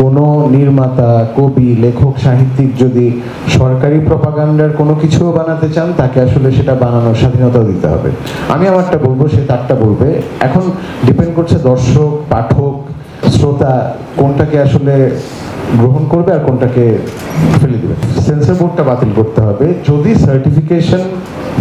কোনো নির্মাতা, কবি, লেখক, সাহিত্যিক যদি সরকারি প্রপাগান্ডার কোনো কিছুও বানাতে চান, তাকে আসলে সেটা বানানোর স্বাধীনতা দিতে হবে। আমি আমারটা বলবো, সে তারটা বলবে। এখন ডিপেন্ড করছে দর্শক, পাঠক, শ্রোতা কোনটাকে আসলে গ্রহণ করবে আর কোনটাকে ফেলে দেবে। সেন্সর বোর্ডটা বাতিল করতে হবে। যদি সার্টিফিকেশন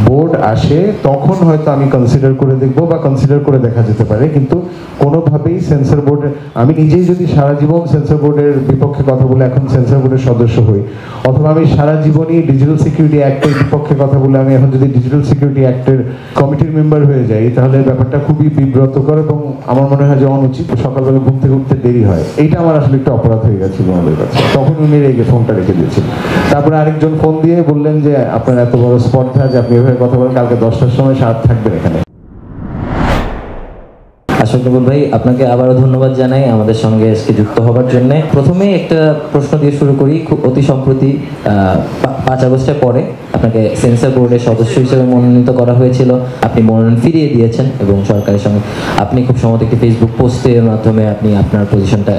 বোর্ড আসে তখন হয়তো আমি কনসিডার করে দেখবো বা কনসিডার করে দেখা যেতে পারে, কিন্তু কোনোভাবেই সেন্সর বোর্ডের, আমি নিজেই যদি সারা জীবন সেন্সর বোর্ডের বিপক্ষে কথা বলে এখন সেন্সর বোর্ডের সদস্য হই, অথবা আমি সারা জীবনই ডিজিটাল সিকিউরিটি অ্যাক্টের বিপক্ষে কথা বলে আমি এখন যদি ডিজিটাল সিকিউরিটি অ্যাক্টের কমিটির মেম্বার হয়ে যাই, তাহলে ব্যাপারটা খুবই বিব্রতকর এবং আমার মনে হয় যে অনুচিত। সকালবেলা ঘুম থেকে উঠতে দেরি হয়, এইটা আমার আসলে একটা অপরাধ হয়ে গেছিল আমাদের কাছে। তখন উনি রেগে ফোনটা রেখে দিয়েছিলেন। তারপরে আরেকজন ফোন দিয়ে বললেন যে আপনার এত বড় স্পর্ধা যে আপনি এভাবে কথা বলেন, কালকে 10টার সময় সাত থাকবেন এখানে। আশরাফুল ভাই, আপনাকে আবারও ধন্যবাদ জানাই আমাদের সঙ্গে আজকে যুক্ত হবার জন্য। প্রথমেই একটা প্রশ্ন দিয়ে শুরু করি। খুব অতি সম্প্রতি 5 আগস্টের পরে আপনাকে সেন্সর বোর্ডের সদস্য হিসেবে মনোনীত করা হয়েছিল। আপনি মনোনয়ন ফিরিয়ে দিয়েছেন এবং সরকারের সঙ্গে আপনি খুব সম্ভবত একটি ফেসবুক পোস্টের মাধ্যমে আপনি আপনার পজিশনটা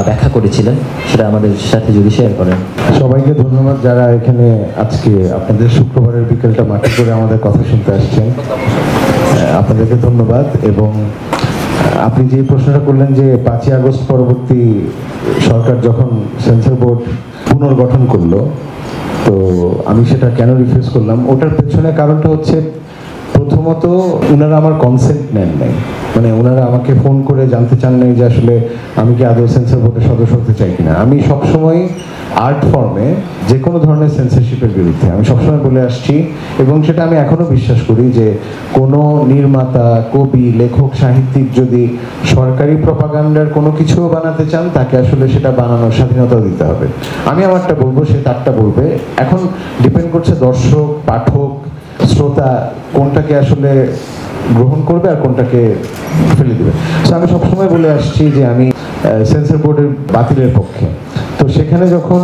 ব্যাখ্যা করেছিলেন, সেটা আমাদের সাথে যদি শেয়ার করেন। সবাইকে ধন্যবাদ যারা এখানে আজকে আপনাদের শুক্রবারের বিকেলটা মাটি করে আমাদের কথা শুনতে আসছেন, আপনাদেরকে ধন্যবাদ। এবং আপনি যে প্রশ্নটা করলেন যে 5ই আগস্ট পরবর্তী সরকার যখন সেন্সর বোর্ড পুনর্গঠন করলো, তো আমি সেটা কেন রিফিউজ করলাম, ওটার পেছনে কারণটা হচ্ছে প্রথমত ওনারা আমার কনসেন্ট নেন নাই। মানে ওনারা আমাকে ফোন করে জানতে চান নাই যে আসলে আমি কি আদৌ সেন্সর বোর্ডের সদস্য হতে চাই কিনা। আমি সবসময় আর্ট ফর্মে যে কোনো ধরনের সেন্সরশিপের বিরুদ্ধে আমি সবসময় বলে আসছি, এবং সেটা আমি এখনো বিশ্বাস করি যে কোনো নির্মাতা, কবি, লেখক, সাহিত্যিক যদি সরকারি প্রপাগান্ডার কোনো কিছুও বানাতে চান, তাকে আসলে সেটা বানানোর স্বাধীনতা দিতে হবে। আমি আমারটা বলবো, সে তারটা বলবে। এখন ডিপেন্ড করছে দর্শক, পাঠক, শ্রোতা কোনটাকে আসলে গ্রহণ করবে আর কোনটাকে ফেলে দেবে। তো আমি সবসময় বলে আসছি যে আমি সেন্সর বোর্ডের বাতিলের পক্ষে। তো সেখানে যখন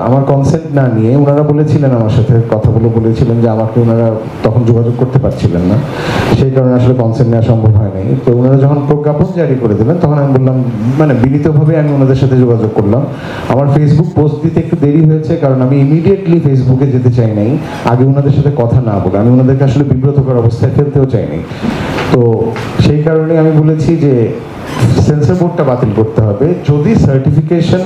আমার কনসেন্ট না নিয়ে ওনারা বলেছিলেন, আমার সাথে কথা বলেছিলেন যে আমাকে ওনারা তখন যোগাযোগ করতে পারছিলেন না, সেই কারণে আসলে কনসেন্ট নেওয়া সম্ভব হয় নাই। তো ওনারা যখন প্রজ্ঞাপন জারি করে দিলেন তখন আমি বললাম, মানে বিনীতভাবে আমি ওনাদের সাথে যোগাযোগ করলাম। আমার ফেসবুক পোস্ট দিতে একটু দেরি হয়েছে, কারণ আমি ইমিডিয়েটলি ফেসবুকে যেতে চাই নাই, আগে ওনাদের সাথে কথা না বলে। আমি ওনাদেরকে আসলে বিব্রতকর অবস্থায় ফেলতেও চাই নাই। তো সেই কারণে আমি বলেছি যে সেন্সর বোর্ডটা বাতিল করতে হবে। যদি সার্টিফিকেশন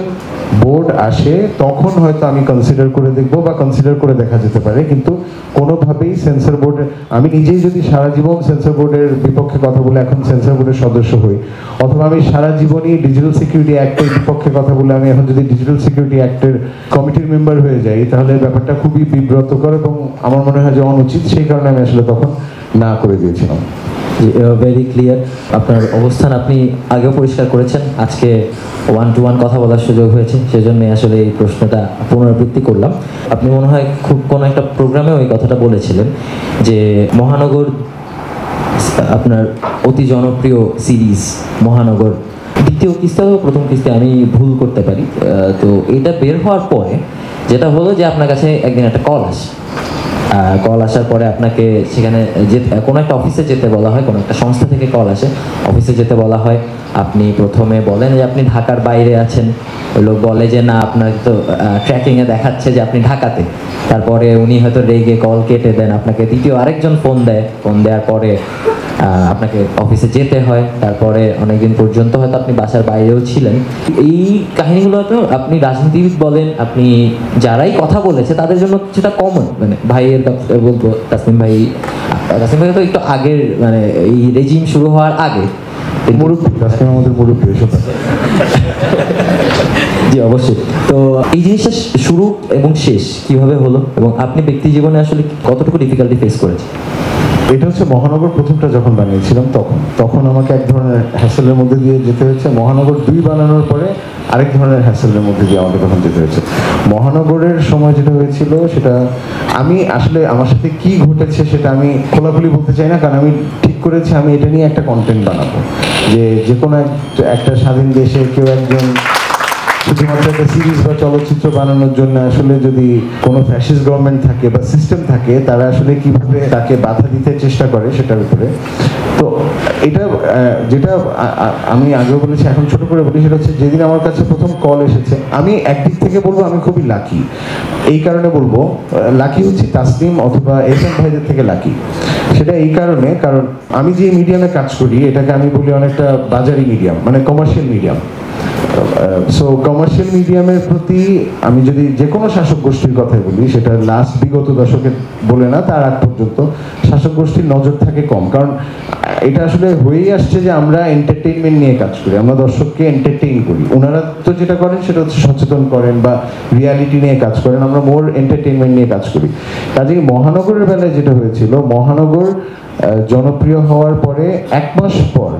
বোর্ড আসে তখন হয়তো আমি কনসিডার করে দেখবো বা কনসিডার করে দেখা যেতে পারে, কিন্তু কোনোভাবেই সেন্সর বোর্ডের, আমি নিজেই যদি সারা জীবন সেন্সর বোর্ডের বিপক্ষে কথা বলে এখন সেন্সর বোর্ডের সদস্য হই, অথবা আমি সারা জীবনই ডিজিটাল সিকিউরিটি অ্যাক্টের বিপক্ষে কথা বলে আমি এখন যদি ডিজিটাল সিকিউরিটি অ্যাক্টের কমিটির মেম্বার হয়ে যাই, তাহলে ব্যাপারটা খুবই বিব্রতকর এবং আমার মনে হয় যে অনুচিত। সেই কারণে আমি আসলে তখন না করে দিয়েছিলাম। Very clear. আপনার অবস্থান আপনি আগেও পরিষ্কার করেছেন, আজকে 1-to-1 কথা বলার সুযোগ হয়েছে, সেজন্য আসলে এই প্রশ্নটা পুনরাবৃত্তি করলাম। আপনি মনে হয় খুব কোনো একটা প্রোগ্রামে ওই কথাটা বলেছিলেন যে মহানগর, আপনার অতি জনপ্রিয় সিরিজ মহানগর দ্বিতীয় কিস্তি ও প্রথম কিস্তি, আমি ভুল করতে পারি, তো এটা বের হওয়ার পরে যেটা হলো যে আপনার কাছে একদিন একটা কল আসে। কল আসার পরে আপনাকে সেখানে যে কোনো একটা অফিসে যেতে বলা হয়, কোনো একটা সংস্থা থেকে কল আসে, অফিসে যেতে বলা হয়। আপনি প্রথমে বলেন যে আপনি ঢাকার বাইরে আছেন, ওই লোক বলে যে না, আপনার তো ট্র্যাকিংয়ে দেখাচ্ছে যে আপনি ঢাকাতে। তারপরে উনি হয়তো রেগে কল কেটে দেন, আপনাকে দ্বিতীয় আরেকজন ফোন দেয়, ফোন দেওয়ার পরে আপনাকে অফিসে যেতে হয়। তারপরে অনেকদিন পর্যন্ত হয়তো আপনি বাসার বাইরেও ছিলেন। এই কাহিনীগুলো তো আপনি রাজনীতিবিদ বলেন, আপনি যারাই কথা বলেছে তাদের জন্য সেটা কমন। মানে ভাইয়ের বলবো, তাসনিম ভাই তো একটু আগের, মানে এই রেজিম শুরু হওয়ার আগে মুরব্বী, তাসনিম আমাদের মুরব্বী। জি অবশ্যই। তো এই জিনিসটা শুরু এবং শেষ কিভাবে হলো এবং আপনি ব্যক্তি জীবনে আসলে কতটুকু ডিফিকাল্টি ফেস করেছেন? এটা হচ্ছে মহানগর প্রথমটা যখন বানিয়েছিলাম তখন আমাকে এক ধরনের হ্যাসেলের মধ্যে দিয়ে যেতে হয়েছে। মহানগর 2 বানানোর পরে আরেক ধরনের হ্যাসেলের মধ্যে দিয়ে আমাকে তখন যেতে হয়েছে। মহানগরের সময় যেটা হয়েছিল সেটা আমি আসলে আমার সাথে কি ঘটেছে সেটা আমি খোলাখুলি বলতে চাই না, কারণ আমি ঠিক করেছি আমি এটা নিয়ে একটা কন্টেন্ট বানাবো, যে কোনো একটা স্বাধীন দেশে কেউ একজন শুধু শুধুমাত্র একটা সিরিজ বা চলচ্চিত্র বানানোর জন্য আসলে যদি কোনো ফ্যাসিস্ট গভর্নমেন্ট থাকে বা সিস্টেম থাকে, তারা আসলে কিভাবে তাকে বাধা দিতে চেষ্টা করে সেটার উপরে। তো এটা যেটা আমি আগেও বলেছি, এখন ছোট করে বলি, সেটা হচ্ছে যেদিন আমার কাছে প্রথম কল এসেছে, আমি একদিক থেকে বলবো আমি খুবই লাকি। এই কারণে বলবো লাকি হচ্ছে তাসলিম অথবা এসএম ভাইদের থেকে লাকি। সেটা এই কারণে, কারণ আমি যে মিডিয়ামে কাজ করি এটাকে আমি বলি অনেকটা বাজারি মিডিয়াম, মানে কমার্শিয়াল মিডিয়াম। সো কমার্শিয়াল মিডিয়ামের প্রতি আমি যদি যে কোনো শাসক গোষ্ঠীর কথাই বলি, সেটা লাস্ট বিগত দশকে বলে না, তার আগ পর্যন্ত শাসক গোষ্ঠীর নজর থাকে কম। কারণ এটা আসলে হয়েই আসছে যে আমরা এন্টারটেইনমেন্ট নিয়ে কাজ করি, আমরা দর্শককে এন্টারটেইন করি। ওনারা তো যেটা করেন সেটা হচ্ছে সচেতন করেন বা রিয়ালিটি নিয়ে কাজ করেন, আমরা মোর এন্টারটেইনমেন্ট নিয়ে কাজ করি। কাজেই মহানগরের বেলায় যেটা হয়েছিল, মহানগর জনপ্রিয় হওয়ার পরে 1 মাস পর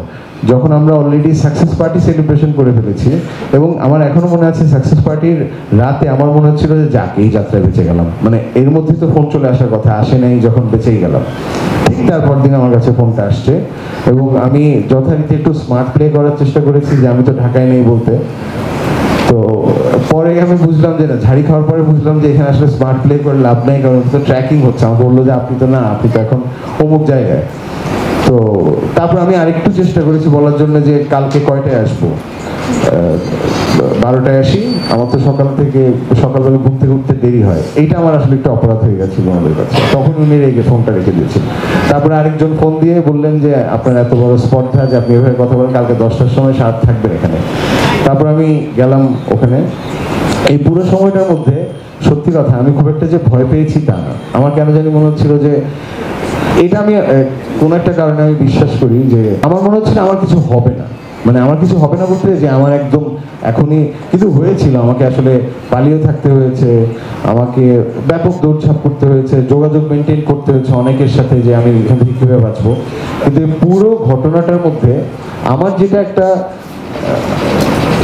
যখন আমরা অলরেডি সাকসেস পার্টি সেলিব্রেশন করে ফেলেছি, এবং আমার এখনো মনে আছে সাকসেস পার্টির রাতে আমার মনে হচ্ছিল যে যাক এই যাত্রায় বেঁচে গেলাম, মানে এর মধ্যে তো ফোন চলে আসার কথা, আসে নাই, যখন বেঁচেই গেলাম। ঠিক তারপর দিন আমার কাছে ফোনটা আসছে, এবং আমি যথারীতি একটু স্মার্ট প্লে করার চেষ্টা করেছি যে আমি তো ঢাকায় নেই বলতে। তো পরে আমি বুঝলাম যে না, ঝাড়ি খাওয়ার পরে বুঝলাম যে এখানে আসলে স্মার্ট প্লে করে লাভ নাই, কারণ তো ট্র্যাকিং হচ্ছে। আমাকে বললো যে আপনি তো না, আপনি তো এখন অমুক জায়গায়। তো তারপর আমি আরেকটু চেষ্টা করেছি বলার জন্য যে কালকে কয়টায় আসবো, 12টায় আসি, আমার তো সকালবেলা ঘুম থেকে উঠতে দেরি হয়। এইটা আমার আসলে একটু অপরাধ হয়ে গেছিল ওনাদের কাছে, তখন উনি রেগে ফোনটা রেখে দিয়েছেন। তারপরে আরেকজন ফোন দিয়ে বললেন যে আপনার এত বড় স্পর্ধা যে আপনি এভাবে কথা বলেন, কালকে 10টার সময় সাথে থাকবেন এখানে। তারপর আমি গেলাম ওখানে। এই পুরো সময়টার মধ্যে সত্যি কথা আমি খুব একটা যে ভয় পেয়েছি তা না, আমার কেন জানি মনে হচ্ছিল যে এটা আমি কোন একটা কারণে আমি বিশ্বাস করি যে আমার মনে হচ্ছিল আমার কিছু হবে না, মানে আমার কিছু হবে না বলতে যে আমার একদম এখনই কিন্তু হয়েছিল। আমাকে আসলে পালিয়ে থাকতে হয়েছে, আমাকে ব্যাপক দৌড়ঝাঁপ করতে হয়েছে, যোগাযোগ মেনটেন করতে হয়েছে অনেকের সাথে যে আমি এখান থেকে কীভাবে বাঁচবো। কিন্তু এই পুরো ঘটনাটার মধ্যে আমার যেটা একটা,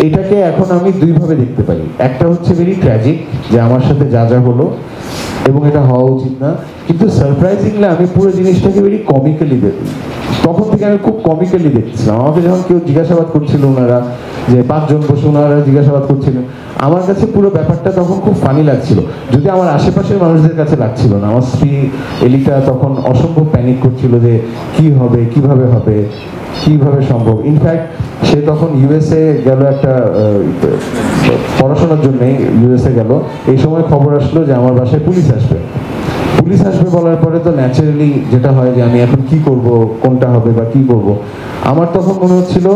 এটাকে এখন আমি দুইভাবে দেখতে পাই। একটা হচ্ছে ভেরি ট্র্যাজিক যে আমার সাথে যা যা হলো, এবং এটা হওয়া উচিত না, কিন্তু সারপ্রাইজিংলি আমি পুরো জিনিসটাকে ভেরি কমিক্যালি দেখি। তখন থেকে আমি খুব কমিক্যালি দেখছিলাম। আমাকে যখন কেউ জিজ্ঞাসাবাদ করছিল, ওনারা যে 5 জন বসে ওনারা জিজ্ঞাসাবাদ করছিলেন, আমার কাছে পুরো ব্যাপারটা তখন খুব ফানি লাগছিল, যদি আমার আশেপাশের মানুষদের কাছে লাগছিল না। আমার স্ত্রী এলিটা তখন অসম্ভব প্যানিক করছিল যে কি হবে, কিভাবে হবে, কিভাবে সম্ভব। ইনফ্যাক্ট সে তখন ইউএসএ গেল একটা পড়াশোনার জন্যই ইউএসএ গেল। এই সময় খবর আসলো যে আমার বাসায় পুলিশ আসবে। পুলিশ আসবে বলার পরে তো ন্যাচারালি যেটা হয় যে আমি এখন কি করব, কোনটা হবে বা কি করব। আমার তখন মনে হচ্ছিল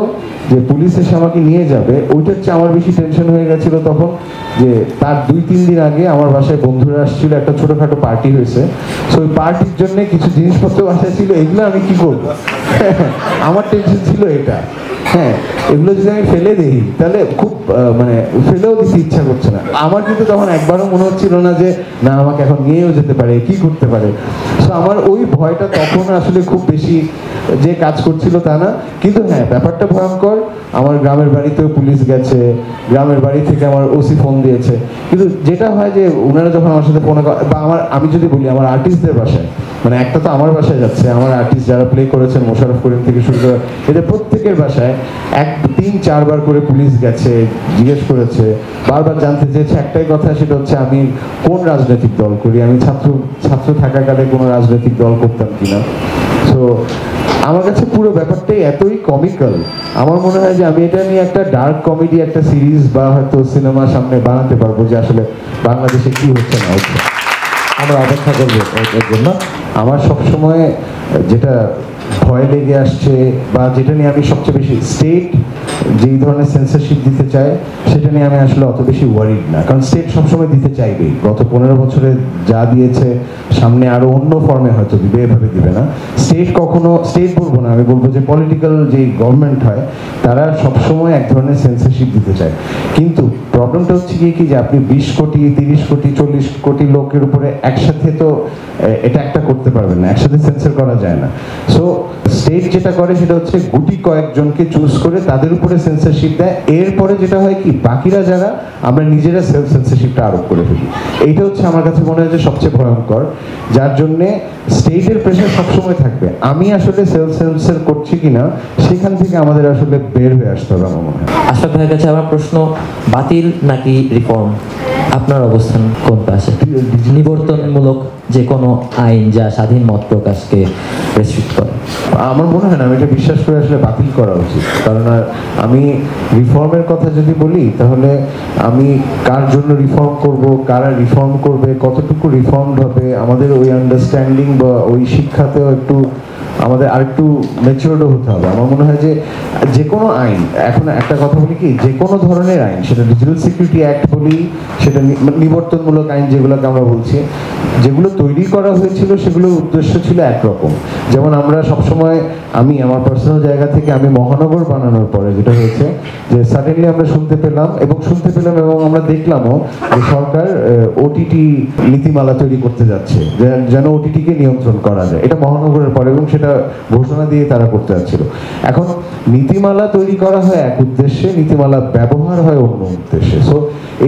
যে পুলিশ এসে আমাকে নিয়ে যাবে, ওইটার চেয়ে আমার বেশি টেনশন হয়ে গেছিল তখন যে তার 2-3 দিন আগে আমার বাসায় বন্ধুরা আসছিল, একটা ছোটখাটো পার্টি হয়েছে। সো ওই পার্টির জন্য কিছু জিনিসপত্র বাসায় ছিল, এগুলো আমি কি করব। আমার টেনশন ছিল এটা। হ্যাঁ, এগুলো যদি আমি ফেলে দিই তাহলে খুব মানে ফেলেও দিতে ইচ্ছা করছে না আমার। কিন্তু তখন একবারও মনে হচ্ছিল না যে না আমাকে এখন নিয়েও যেতে পারে, কি করতে পারে। সো আমার ওই ভয়টা তখন আসলে খুব বেশি যে কাজ করছিল তা না, কিন্তু হ্যাঁ ব্যাপারটা ভয়ঙ্কর। আমার গ্রামের বাড়িতেও পুলিশ গেছে, গ্রামের বাড়ি থেকে আমার ওসি ফোন দিয়েছে। কিন্তু যেটা হয় যে ওনারা যখন আমার সাথে ফোন বা আমি যদি বলি আমার আর্টিস্টদের বাসায়, মানে একটা তো আমার বাসায় যাচ্ছে, আমার আর্টিস্ট যারা প্লে করেছেন মোশাররফ করিম থেকে শুরু করে এদের প্রত্যেকের বাসায় 1-3-4 বার করে পুলিশ গেছে, জিজ্ঞেস করেছে, বারবার জানতে চেয়েছে একটাই কথা, সেটা হচ্ছে আমি কোন রাজনৈতিক দল করি, আমি ছাত্র থাকাকালে কোনো রাজনৈতিক দল করতাম কিনা। সো আমার কাছে পুরো ব্যাপারটাই এতই কমিক্যাল, আমার মনে হয় যে আমি এটা নিয়ে একটা ডার্ক কমেডি একটা সিরিজ বা হয়তো সিনেমা সামনে বানাতে পারবো যে আসলে বাংলাদেশে কি হচ্ছে না হচ্ছে। আমরা অপেক্ষা করবো এর জন্য। আমার সবসময় যেটা ভয় লেগে আসছে বা যেটা নিয়ে আমি সবচেয়ে বেশি, স্টেট যেই ধরনের সেন্সরশিপ দিতে চায় সেটা নিয়ে আমি আসলে অত বেশি ওয়ারিড না, কারণ স্টেট সবসময় দিতে চাইবেই। গত 15 বছরে যা দিয়েছে সামনে আরো অন্য ফর্মে হয়তো দিবে, এভাবে দিবে না। স্টেট কখনো, স্টেট বলবো না, আমি বলবো যে পলিটিক্যাল যে গভর্নমেন্ট হয় তারা সবসময় এক ধরনের সেন্সরশিপ দিতে চায়। কিন্তু প্রবলেমটা হচ্ছে কি যে আপনি 20 কোটি 30 কোটি 40 কোটি লোকের উপরে একসাথে তো এটা একটা করতে পারবেন না, একসাথে সেন্সর করা যায় না। সো স্টেট যেটা করে সেটা হচ্ছে গুটি কয়েকজনকে চুজ করে তাদের উপর উপরে সেন্সরশিপ দেয়, এরপরে যেটা হয় কি বাকিরা যারা আমরা নিজেরা সেলফ সেন্সরশিপটা আরোপ করে ফেলি। এইটা হচ্ছে আমার কাছে মনে হয় যে সবচেয়ে ভয়ঙ্কর, যার জন্যে স্টেটের প্রেশার সবসময় থাকবে। আমি আসলে সেলফ সেন্সর করছি কিনা সেখান থেকে আমাদের আসলে বের হয়ে আসতে হবে আমার মনে হয়। আশরাফ ভাইয়ের কাছে আমার প্রশ্ন, বাতিল নাকি রিফর্ম, আপনার অবস্থান কোন পাশে? নিবর্তনমূলক যে কোনো আইন যা স্বাধীন মত প্রকাশকে রেস্ট্রিক্ট করে? আমার মনে হয় না, আমি এটা বিশ্বাস করে আসলে বাতিল করা উচিত। কারণ আমি রিফর্মের কথা যদি বলি তাহলে আমি কার জন্য রিফর্ম করব, কারা রিফর্ম করবে, কতটুকু রিফর্মড হবে, আমাদের ওই আন্ডারস্ট্যান্ডিং বা ওই শিক্ষাতেও একটু আমাদের আরেকটু ম্যাচিওরড হতে হবে। আমার মনে হয় যে যে কোনো আইন, এখন একটা কথা বলি কি, যে কোনো ধরনের আইন, সেটা ডিজিটাল সিকিউরিটি অ্যাক্ট বলি, সেটা নিবর্তনমূলক আইন যেগুলোকে আমরা বলছি, যেগুলো তৈরি করা হয়েছিল সেগুলোর উদ্দেশ্য ছিল একরকম। যেমন আমরা সবসময়, আমি আমার পার্সোনাল জায়গা থেকে, আমি মহানগর বানানোর পরে যেটা হয়েছে যে সাডেনলি আমরা শুনতে পেলাম এবং আমরা দেখলামও যে সরকার ওটিটি নীতিমালা তৈরি করতে যাচ্ছে, যেন ওটিটিকে নিয়ন্ত্রণ করা যায়। এটা মহানগরের পরে এবং সেটা ঘোষণা দিয়ে তারা করতে যাচ্ছিল। এখন নীতিমালা তৈরি করা হয় এক উদ্দেশ্যে, নীতিমালা ব্যবহার হয় অন্য উদ্দেশ্যে। সো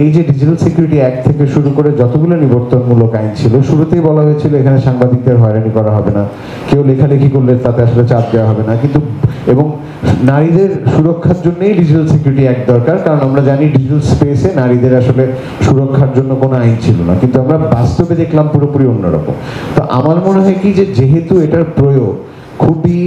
এই যে ডিজিটাল সিকিউরিটি অ্যাক্ট থেকে শুরু করে যতগুলো নিবর্তনমূলক আইন ছিল, শুরুতেই বলা হয়েছিল এখানে সাংবাদিকদের হয়রানি করা হবে না, কেউ লেখালেখি করলে তাতে আসলে চাপ দেওয়া হবে না, কিন্তু এবং নারীদের সুরক্ষার জন্যই ডিজিটাল সিকিউরিটি অ্যাক্ট দরকার, কারণ আমরা জানি ডিজিটাল স্পেসে নারীদের আসলে সুরক্ষার জন্য কোনো আইন ছিল না, কিন্তু আমরা বাস্তবে দেখলাম পুরোপুরি অন্যরকম। তো আমার মনে হয় কি যে যেহেতু এটার প্রয়োগ খুবই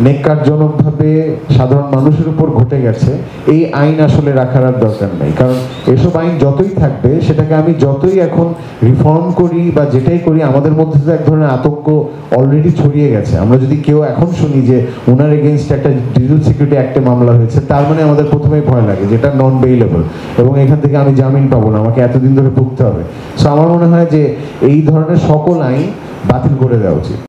নেককারজনকভাবে সাধারণ মানুষের উপর ঘটে গেছে, এই আইন আসলে রাখার আর দরকার নেই। কারণ এসব আইন যতই থাকবে, সেটাকে আমি যতই এখন রিফর্ম করি বা যেটাই করি, আমাদের মধ্যে তো এক ধরনের আতঙ্ক অলরেডি ছড়িয়ে গেছে। আমরা যদি কেউ এখন শুনি যে ওনার এগেনস্ট একটা ডিজিটাল সিকিউরিটি অ্যাক্টে মামলা হয়েছে, তার মানে আমাদের প্রথমেই ভয় লাগে যেটা নন বেইলেবল এবং এখান থেকে আমি জামিন পাবো না, আমাকে এতদিন ধরে ভুগতে হবে। সো আমার মনে হয় যে এই ধরনের সকল আইন বাতিল করে দেওয়া উচিত।